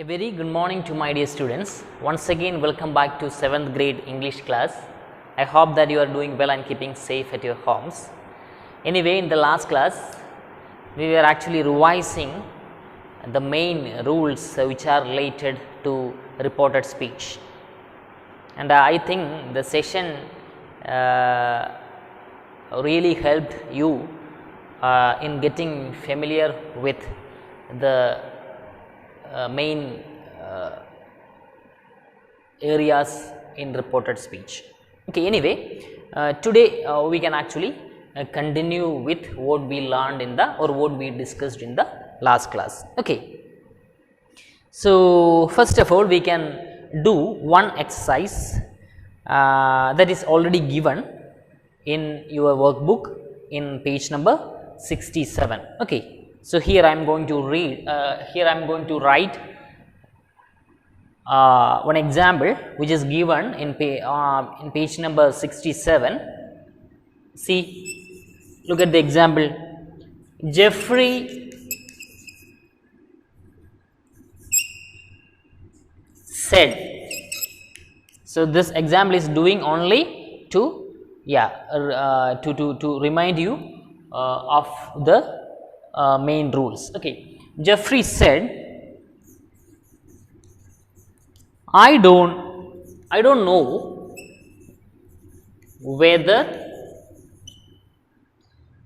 A very good morning to my dear students. Once again welcome back to 7th grade English class. I hope that you are doing well and keeping safe at your homes. Anyway, in the last class we were actually revising the main rules which are related to reported speech, and I think the session really helped you in getting familiar with the main areas in reported speech. Okay, anyway, today we can actually continue with what we learned in the or what we discussed in the last class. Okay, so first of all we can do one exercise that is already given in your workbook in page number 67. Okay. So, here I am going to read, here I am going to write one example which is given in page number 67. See, look at the example. Jeffrey said. So, this example is doing only to to remind you of the main rules. Okay, Jeffrey said, I don't know whether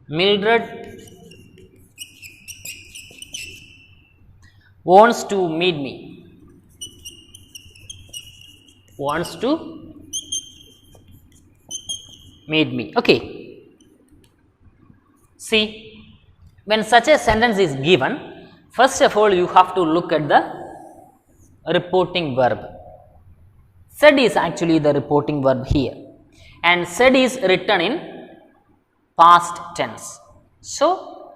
Mildred wants to meet me. Okay, see, when such a sentence is given, first of all you have to look at the reporting verb. Said is actually the reporting verb here, and said is written in past tense. So,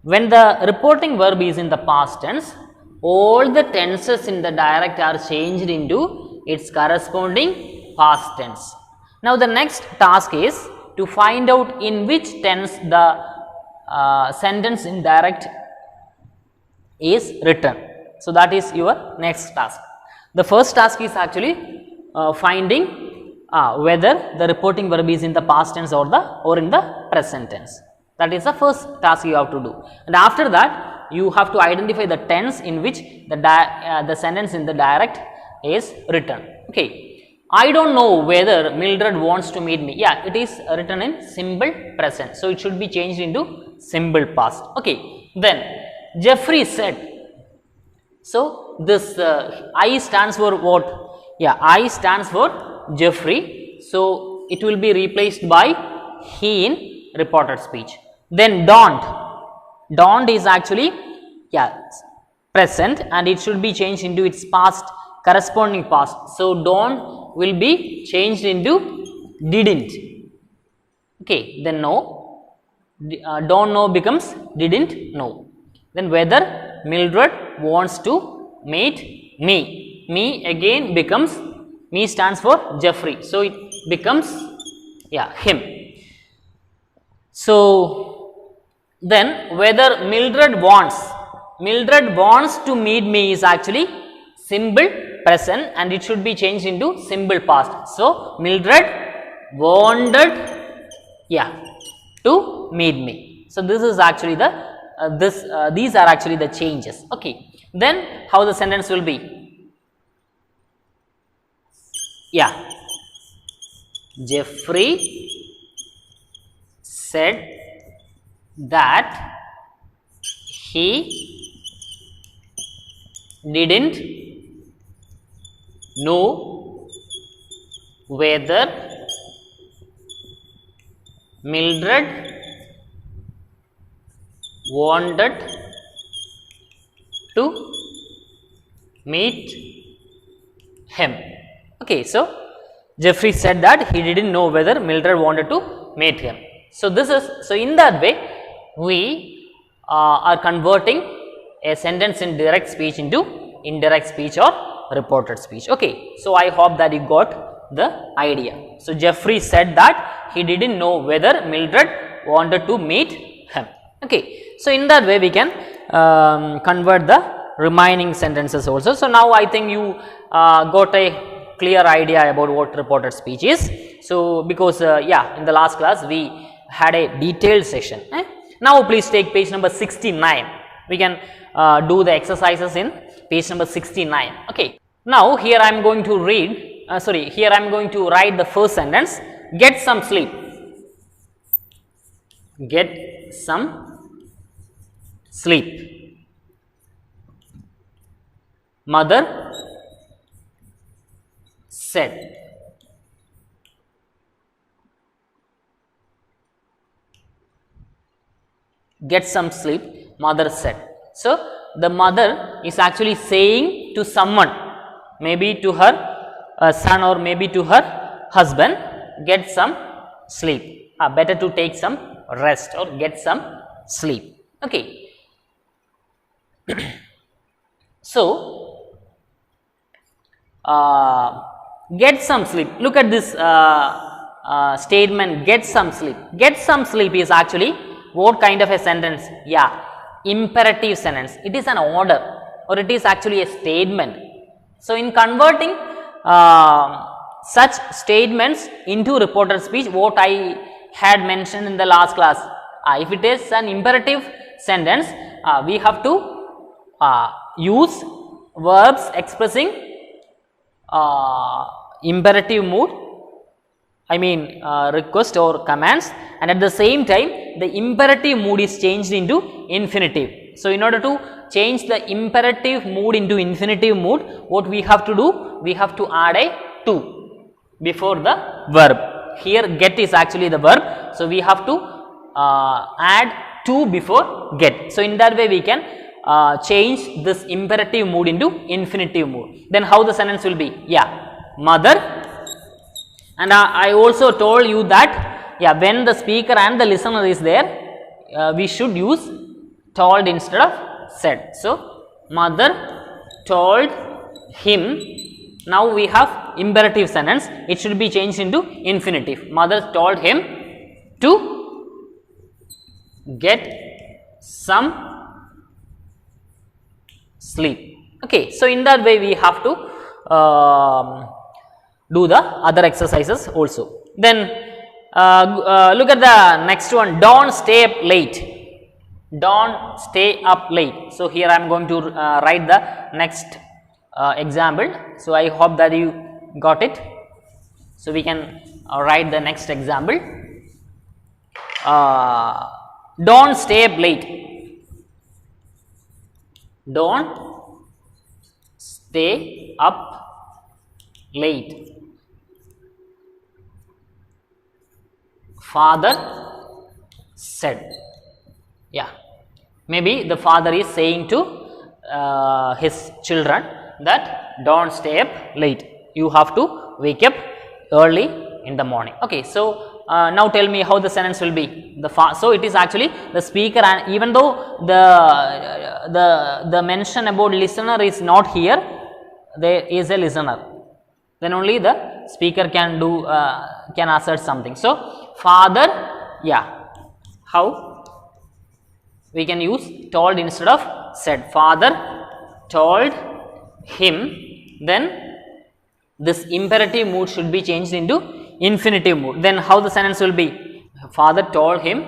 when the reporting verb is in the past tense, all the tenses in the direct are changed into its corresponding past tense. Now, the next task is to find out in which tense the sentence in direct is written. So, that is your next task. The first task is actually finding whether the reporting verb is in the past tense or in the present tense. That is the first task you have to do, and after that you have to identify the tense in which the sentence in the direct is written. Okay, I don't know whether Mildred wants to meet me. Yeah, it is written in simple present, so it should be changed into simple past. Okay, then Jeffrey said. So, this I stands for what? Yeah, I stands for Jeffrey. So, it will be replaced by he in reported speech. Then don't is actually present, and it should be changed into its past, corresponding past. So, don't will be changed into didn't. Okay, then no. Don't know becomes didn't know. Then whether Mildred wants to meet me. Me again becomes, me stands for Jeffrey. So, it becomes him. So, then whether Mildred wants to meet me is actually simple present, and it should be changed into simple past. So, Mildred wanted to meet me. So, this is actually the these are actually the changes. Okay, then how the sentence will be? Jeffrey said that he didn't know whether Mildred wanted to meet him. Okay, so Jeffrey said that he didn't know whether Mildred wanted to meet him. So, this is, so in that way we are converting a sentence in direct speech into indirect speech or reported speech. Okay, so I hope that you got the idea. So, Jeffrey said that he didn't know whether Mildred wanted to meet him. Okay, so in that way we can convert the remaining sentences also. So, now I think you got a clear idea about what reported speech is. So, because yeah, in the last class we had a detailed session. Now, please take page number 69. We can do the exercises in page number 69. Okay. Now, here I am going to read, here I am going to write the first sentence, get some sleep. Get some sleep. Mother said. Get some sleep, mother said. So, the mother is actually saying to someone, maybe to her son or maybe to her husband, get some sleep. Better to take some rest or get some sleep. Okay. So, get some sleep. Look at this statement, get some sleep. Get some sleep is actually what kind of a sentence? Yeah, imperative sentence. It is an order or it is actually a statement. So, in converting such statements into reported speech, what I had mentioned in the last class, if it is an imperative sentence, we have to use verbs expressing imperative mood, I mean request or commands, and at the same time the imperative mood is changed into infinitive. So, in order to change the imperative mood into infinitive mood, what we have to do? We have to add a to before the verb. Here get is actually the verb. So, we have to add to before get. So, in that way we can change this imperative mood into infinitive mood. Then how the sentence will be? Yeah, mother, and I also told you that yeah, when the speaker and the listener is there, we should use told instead of said. So, mother told him. Now, we have imperative sentence, it should be changed into infinitive. Mother told him to get some sleep. Okay. So, in that way we have to do the other exercises also. Then look at the next one, don't stay up late. Don't stay up late. So, here I am going to write the next example. So, I hope that you got it. So, we can write the next example. Don't stay up late. Don't stay up late. Father said. Yeah, maybe the father is saying to his children that don't stay up late, you have to wake up early in the morning. Okay. So, now tell me how the sentence will be. So, it is actually the speaker, and even though the mention about listener is not here, there is a listener, then only the speaker can do can assert something. So, father, yeah, how we can use told instead of said. Father told him, then this imperative mood should be changed into infinitive mood. Then how the sentence will be? Father told him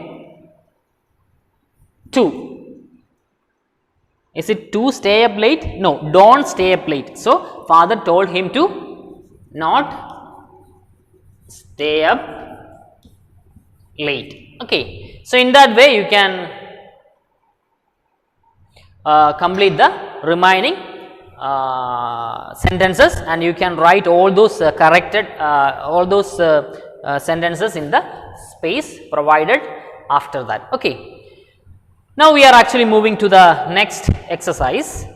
to. Is it to stay up late? No, don't stay up late. So, father told him to not stay up late. Okay. So, in that way you can complete the remaining sentences, and you can write all those corrected sentences in the space provided after that. Okay. Now, we are actually moving to the next exercise.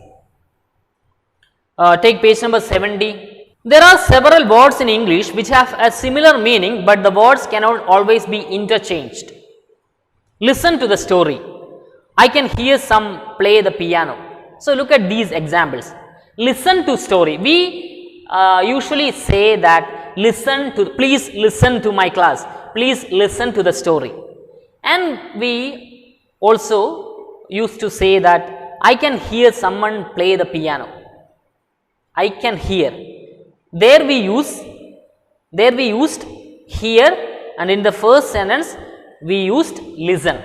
Take page number 70. There are several words in English which have a similar meaning, but the words cannot always be interchanged. Listen to the story. I can hear some play the piano. So, look at these examples. Listen to story. We usually say that please listen to my class, please listen to the story. And we also used to say that I can hear someone play the piano. I can hear. There we used hear, and in the first sentence we used listen.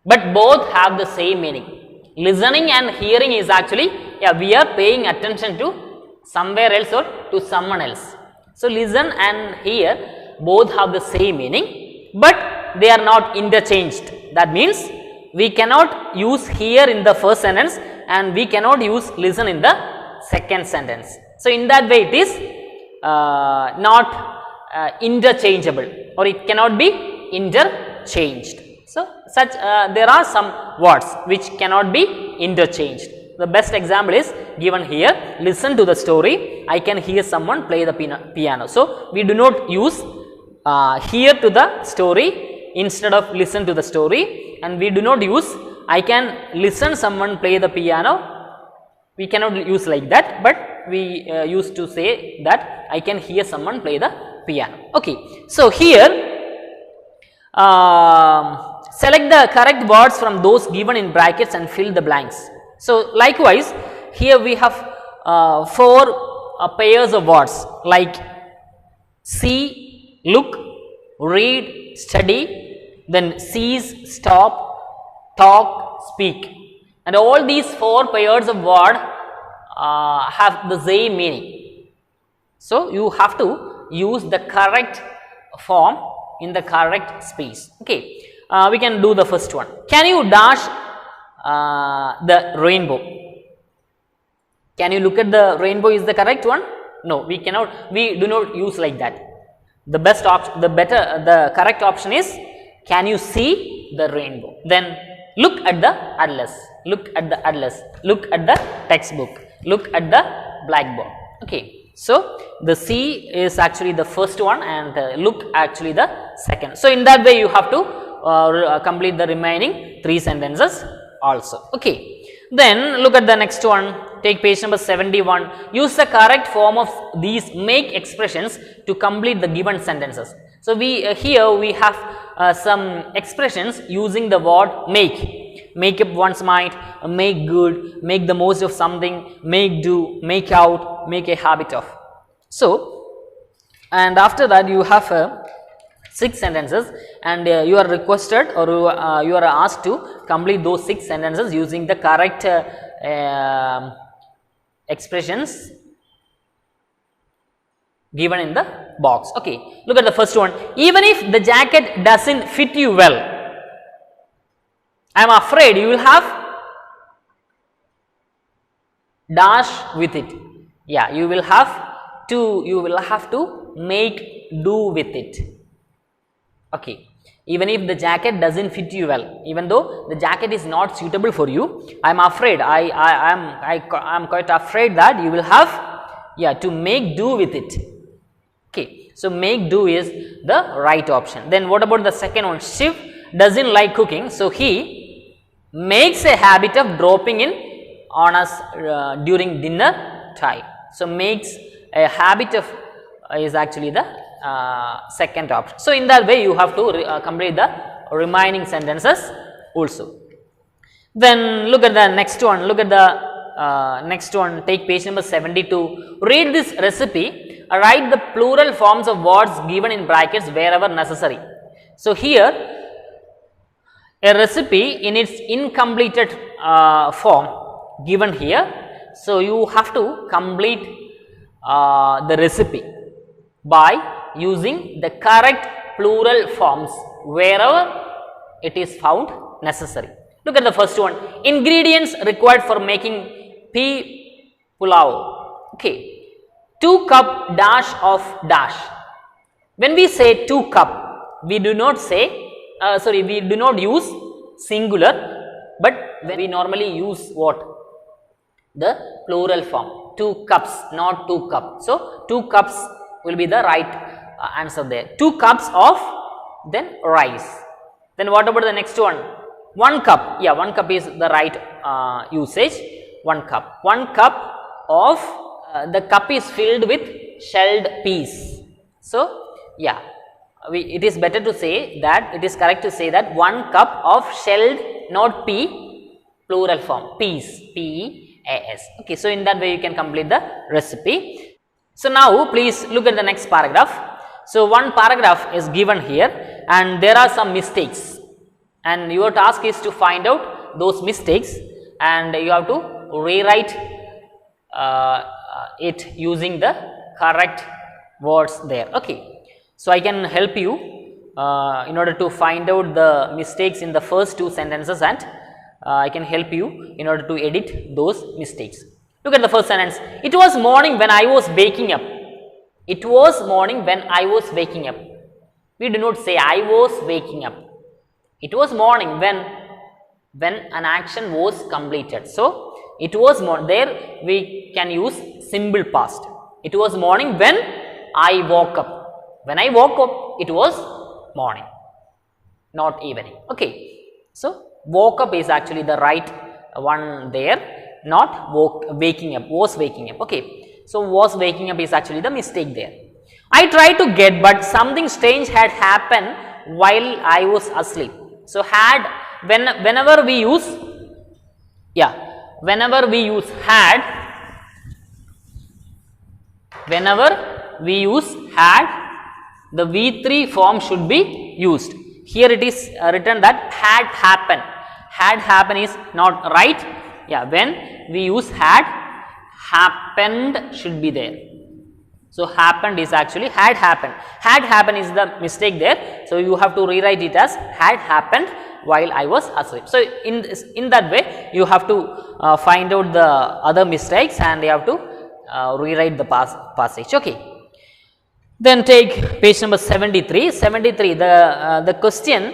But both have the same meaning. Listening and hearing is actually, we are paying attention to somewhere else or to someone else. So, listen and hear both have the same meaning, but they are not interchanged. That means, we cannot use hear in the first sentence and we cannot use listen in the second sentence. So, in that way it is not interchangeable, or it cannot be interchanged. So, such there are some words which cannot be interchanged. The best example is given here, listen to the story, I can hear someone play the piano. So, we do not use hear to the story instead of listen to the story, and we do not use I can listen someone play the piano, we cannot use like that, but we used to say that I can hear someone play the piano. Okay. So, here select the correct words from those given in brackets and fill the blanks. So, likewise here we have 4 pairs of words like see, look, read, study, then cease, stop, talk, speak, and all these 4 pairs of words have the same meaning. So, you have to use the correct form in the correct space. Okay. We can do the first one. Can you dash the rainbow? Can you look at the rainbow is the correct one? No, we cannot, we do not use like that. The best option, the correct option is can you see the rainbow? Then look at the atlas, look at the atlas, look at the textbook, look at the blackboard. Okay. So, the C is actually the first one and look actually the second. So, in that way you have to complete the remaining 3 sentences also. Okay. Then look at the next one, take page number 71, use the correct form of these make expressions to complete the given sentences. So, we here we have some expressions using the word make up one's mind, make good, make the most of something, make do, make out, make a habit of. So, and after that you have 6 sentences and you are requested or you are asked to complete those 6 sentences using the correct expressions given in the box. Okay. Look at the first one, even if the jacket does not fit you well, I am afraid you will have dash with it. Yeah, you will have to make do with it. Okay. Even if the jacket does not fit you well, even though the jacket is not suitable for you, I am afraid, I am quite afraid that you will have to make do with it. Okay. So, make do is the right option. Then what about the second one, Shiv does not like cooking, so he makes a habit of dropping in on us during dinner time. So, makes a habit of is actually the second option. So, in that way you have to complete the remaining sentences also. Then look at the next one, look at the next one, take page number 72, read this recipe, write the plural forms of words given in brackets wherever necessary. So, here a recipe in its incompleted form given here. So, you have to complete the recipe by using the correct plural forms wherever it is found necessary. Look at the first one, ingredients required for making pea pulao. Okay. 2 cup dash of dash. When we say 2 cup, we do not say we do not use singular, but we normally use what? The plural form, 2 cups, not 2 cup. So, 2 cups will be the right answer there. 2 cups of then rice. Then what about the next one? 1 cup. Yeah, 1 cup is the right usage. 1 cup. 1 cup of the cup is filled with shelled peas. So, yeah. It is better to say that, it is correct to say that 1 cup of shelled, not pea, plural form, peas, P-E-A-S. Okay, so in that way you can complete the recipe. So now please look at the next paragraph. So one paragraph is given here and there are some mistakes and your task is to find out those mistakes and you have to rewrite it using the correct words there. Okay, so I can help you in order to find out the mistakes in the first two sentences and I can help you in order to edit those mistakes. Look at the first sentence. It was morning when I was waking up. It was morning when I was waking up. We do not say I was waking up. It was morning when an action was completed. So it was morning. There we can use simple past. It was morning when I woke up. When I woke up, it was morning, not evening. Okay. So woke up is actually the right one there. Not waking up, was waking up. Okay, so was waking up is actually the mistake there. I tried to get, but something strange had happened while I was asleep. So had, whenever we use had, whenever we use had, the V3 form should be used. Here it is written that had happened. Had happened is not right. Yeah, when we use had, happened should be there. So happened is actually had happened. Had happened is the mistake there. So you have to rewrite it as had happened while I was asleep. So in that way you have to find out the other mistakes and you have to rewrite the passage. Okay. Then take page number 73. 73, the question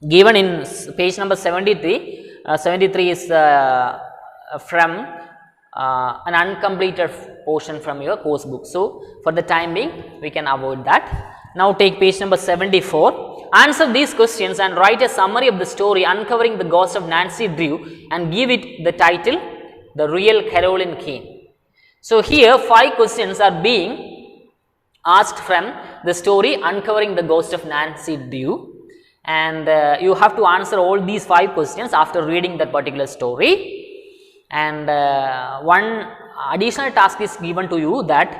given in page number 73. 73 is from an uncompleted portion from your course book. So for the time being we can avoid that. Now take page number 74. Answer these questions and write a summary of the story uncovering the ghost of Nancy Drew and give it the title The Real Caroline Keene. So here 5 questions are being asked from the story uncovering the ghost of Nancy Drew. And you have to answer all these 5 questions after reading that particular story. And one additional task is given to you that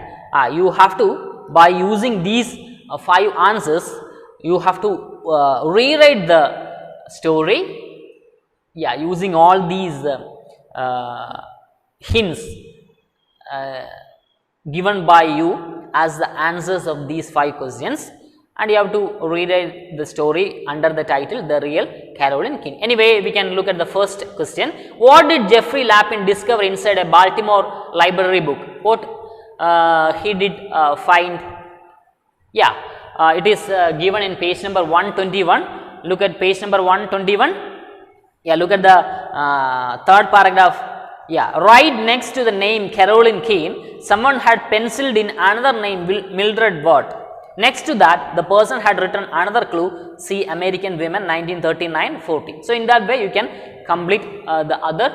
you have to, by using these 5 answers, you have to rewrite the story, using all these hints given by you as the answers of these 5 questions. And you have to rewrite the story under the title The Real Caroline Keene. Anyway, we can look at the first question. What did Jeffrey Lapin discover inside a Baltimore library book? What he did find? It is given in page number 121. Look at page number 121. Look at the third paragraph. Right next to the name Caroline Keene, someone had penciled in another name, Mildred Watt. Next to that, the person had written another clue, see American Women 1939-40. So in that way you can complete the other,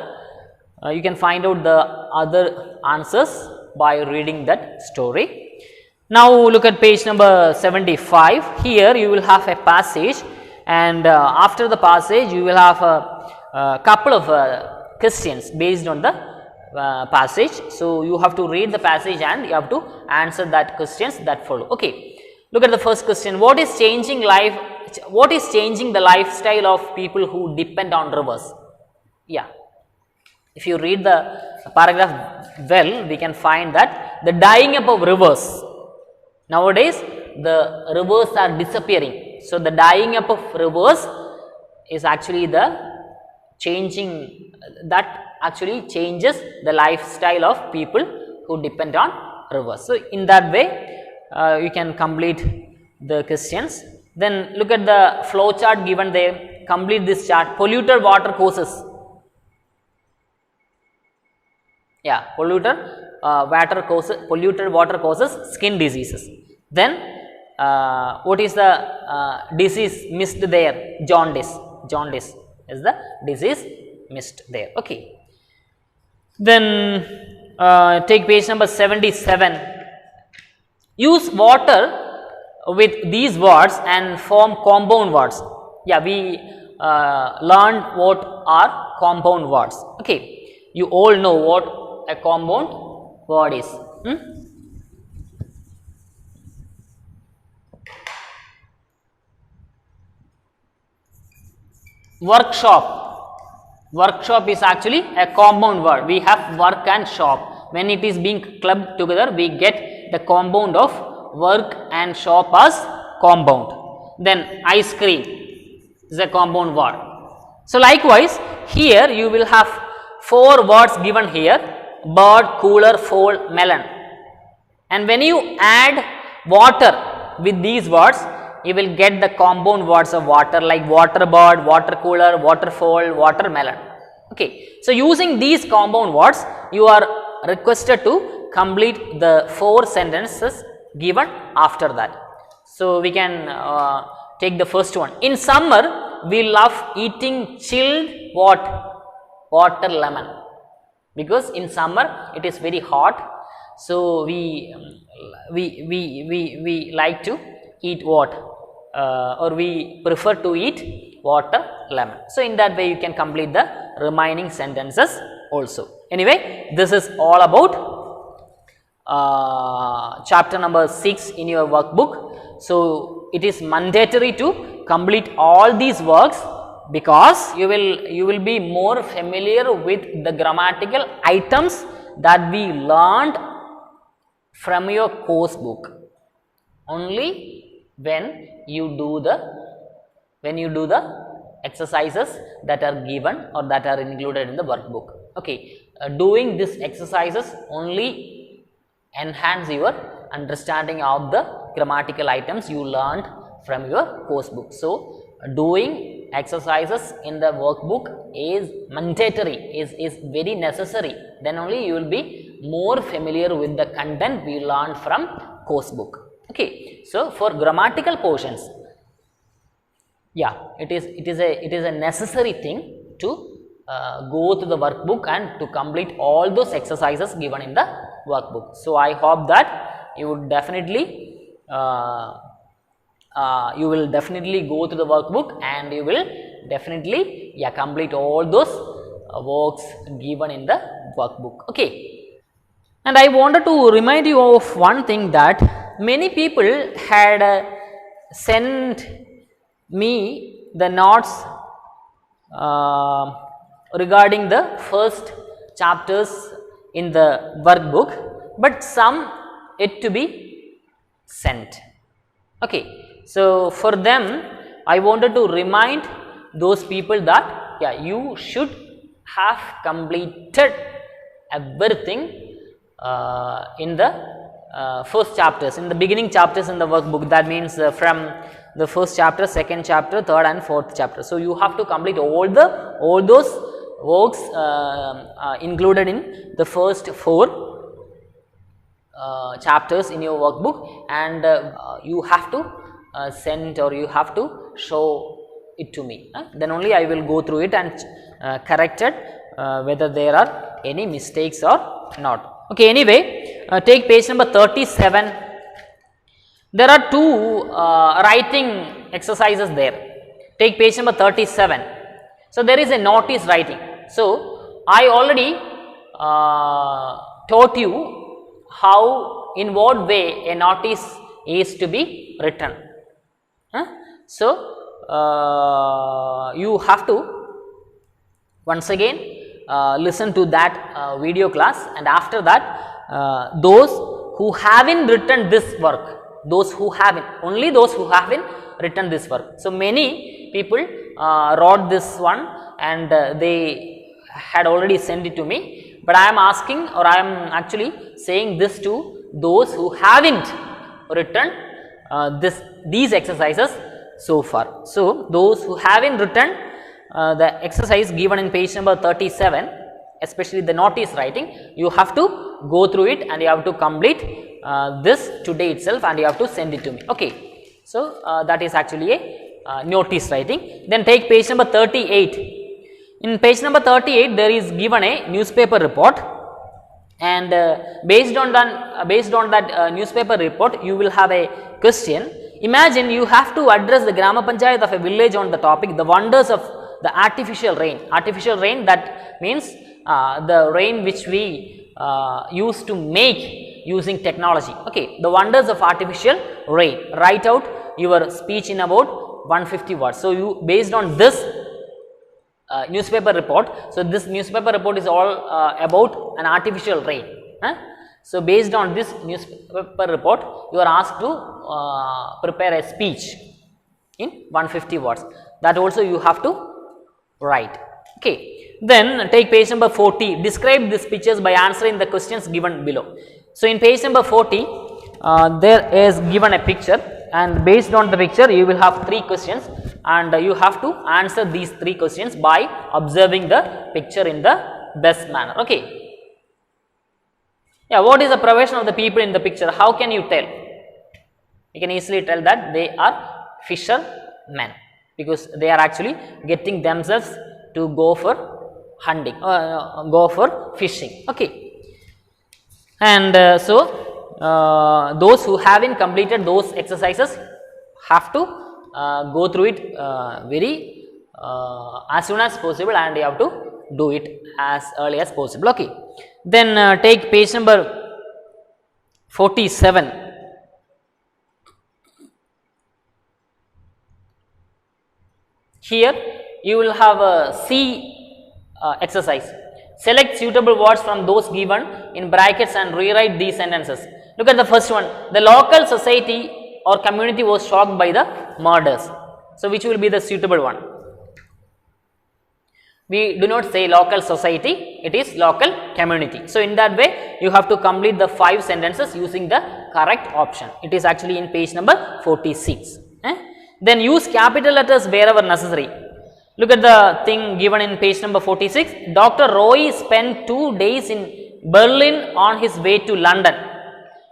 you can find out the other answers by reading that story. Now look at page number 75. Here you will have a passage, and after the passage you will have a couple of questions based on the passage. So you have to read the passage and you have to answer that questions that follow. Okay. Look at the first question. What is changing the lifestyle of people who depend on rivers? If you read the paragraph well, we can find that the dyeing up of rivers. Nowadays, the rivers are disappearing. So the dyeing up of rivers is actually the changing, that actually changes the lifestyle of people who depend on rivers. So in that way, you can complete the questions. Then look at the flow chart given there. Complete this chart. Polluted water causes. Polluted water causes skin diseases. Then what is the disease missed there? Jaundice. Jaundice is the disease missed there. Okay. Then take page number 77. Use water with these words and form compound words. We learned what are compound words. Okay, you all know what a compound word is. Workshop is actually a compound word. We have work and shop. When it is being clubbed together, we get the compound of work and shop as compound. Then ice cream is a compound word. So likewise, here you will have 4 words given here: bird, cooler, fold, melon. And when you add water with these words, you will get the compound words of water, like water bird, water cooler, water fold, watermelon. Okay. So using these compound words, you are requested to complete the 4 sentences given after that. So we can take the first one. In summer, we love eating chilled what? Water lemon, because in summer it is very hot. So we like to eat what? Or we prefer to eat water lemon. So in that way you can complete the remaining sentences also. Anyway, this is all about chapter number 6 in your workbook. So it is mandatory to complete all these works, because you will be more familiar with the grammatical items that we learned from your course book. Only when you do the exercises that are given or that are included in the workbook. Okay, doing these exercises only enhance your understanding of the grammatical items you learned from your course book. So doing exercises in the workbook is mandatory, is very necessary. Then only you will be more familiar with the content we learned from course book. Okay, so for grammatical portions, yeah, it is a necessary thing to go to the workbook and to complete all those exercises given in the workbook. So I hope that you would definitely go to the workbook and you will definitely complete all those works given in the workbook. Okay. And I wanted to remind you of one thing, that many people had sent me the notes regarding the first chapters in the workbook, but some yet to be sent. Okay. So for them, I wanted to remind those people that you should have completed everything in the first chapters, in the beginning chapters in the workbook. That means from the first chapter, second chapter, third and fourth chapter. So you have to complete all those works included in the first 4 chapters in your workbook, and you have to send, or you have to show it to me. Then only I will go through it and correct it whether there are any mistakes or not. Okay, anyway, take page number 37. There are 2 writing exercises there. Take page number 37. So there is a notice writing. So I already taught you how, in what way a notice is to be written. So you have to once again listen to that video class, and after that those who haven't written this work, only those who haven't written this work. So many people wrote this one and they had already sent it to me, but I am asking, or I am actually saying this to those who haven't written these exercises so far. So those who haven't written the exercise given in page number 37, especially the notice writing, you have to go through it and you have to complete this today itself, and you have to send it to me. Okay. So that is actually a notice writing. Then take page number 38. In page number 38, there is given a newspaper report, and based on that newspaper report, you will have a question. Imagine you have to address the Grama Panchayat of a village on the topic the wonders of the artificial rain. Artificial rain, that means the rain which we use to make using technology. Okay, the wonders of artificial rain. Write out your speech in about 150 words. So, you based on this newspaper report. So, this newspaper report is all about an artificial rain. So, based on this newspaper report, you are asked to prepare a speech in 150 words. That also you have to write. Okay. Then take page number 40. Describe these pictures by answering the questions given below. So, in page number 40, there is given a picture, and based on the picture, you will have 3 questions, and you have to answer these 3 questions by observing the picture in the best manner. Okay. Yeah, what is the profession of the people in the picture? How can you tell? You can easily tell that they are fishermen, because they are actually getting themselves to go for hunting, go for fishing. Okay. And those who haven't completed those exercises have to go through it very as soon as possible, and you have to do it as early as possible. Okay. Then take page number 47. Here you will have a C exercise. Select suitable words from those given in brackets and rewrite these sentences. Look at the first one. The local society or community was shocked by the murders. So, which will be the suitable one? We do not say local society, it is local community. So, in that way you have to complete the 5 sentences using the correct option. It is actually in page number 46. Then use capital letters wherever necessary. Look at the thing given in page number 46. Dr. Roy spent 2 days in Berlin on his way to London.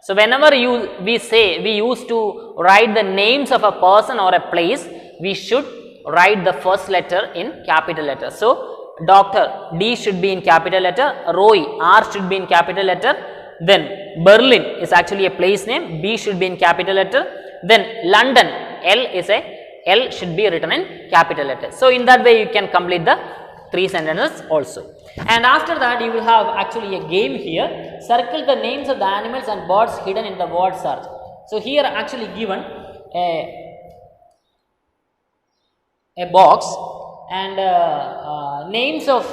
So, whenever we used to write the names of a person or a place, we should write the first letter in capital letter. So, Doctor, D should be in capital letter, Roy, R should be in capital letter, then Berlin is actually a place name, B should be in capital letter, then London, L should be written in capital letter. So, in that way you can complete the 3 sentences also. And after that you will have actually a game here. Circle the names of the animals and birds hidden in the word search. So, here actually given a box, and names of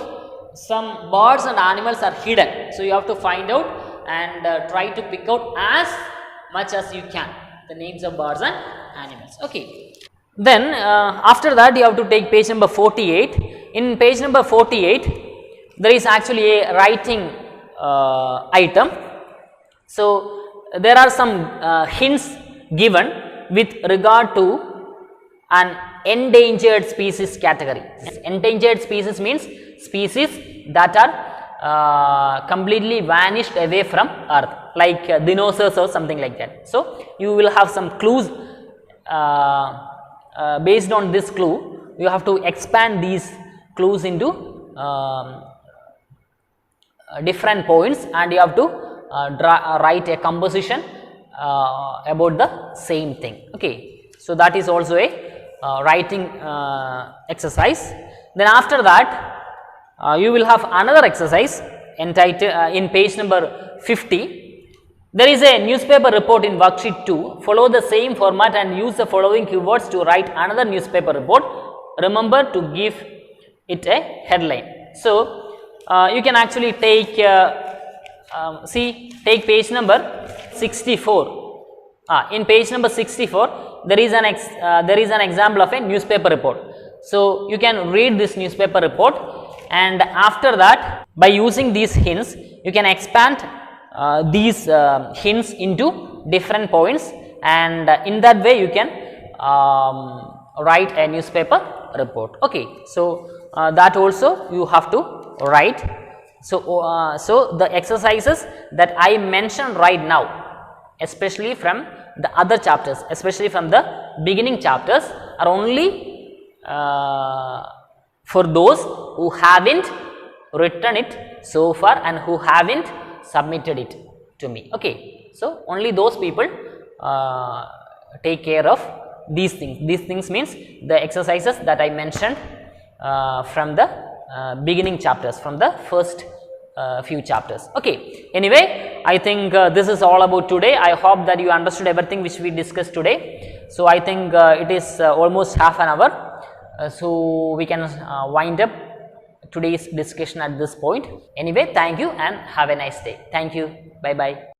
some birds and animals are hidden. So, you have to find out and try to pick out as much as you can the names of birds and animals. Okay. Then after that you have to take page number 48. In page number 48 there is actually a writing item. So, there are some hints given with regard to an endangered species category. Endangered species means species that are completely vanished away from earth, like dinosaurs or something like that. So, you will have some clues. Based on this clue, you have to expand these clues into different points, and you have to write a composition about the same thing. Okay. So, that is also a writing exercise. Then after that you will have another exercise entitled in page number 50. There is a newspaper report in worksheet 2. Follow the same format and use the following keywords to write another newspaper report. Remember to give it a headline. So, you can actually take take page number 64. In page number 64 there is an example of a newspaper report. So, you can read this newspaper report, and after that by using these hints you can expand these hints into different points, and in that way you can write a newspaper report. Okay. So, that also you have to write. So, so the exercises that I mentioned right now, especially from the other chapters, especially from the beginning chapters, are only for those who haven't written it so far and who haven't submitted it to me. Okay. So, only those people take care of these things. These things means the exercises that I mentioned from the beginning chapters, from the first few chapters. Okay. Anyway, I think this is all about today. I hope that you understood everything which we discussed today. So I think it is almost half an hour. So we can wind up today's discussion at this point. Anyway, thank you and have a nice day. Thank you. Bye bye.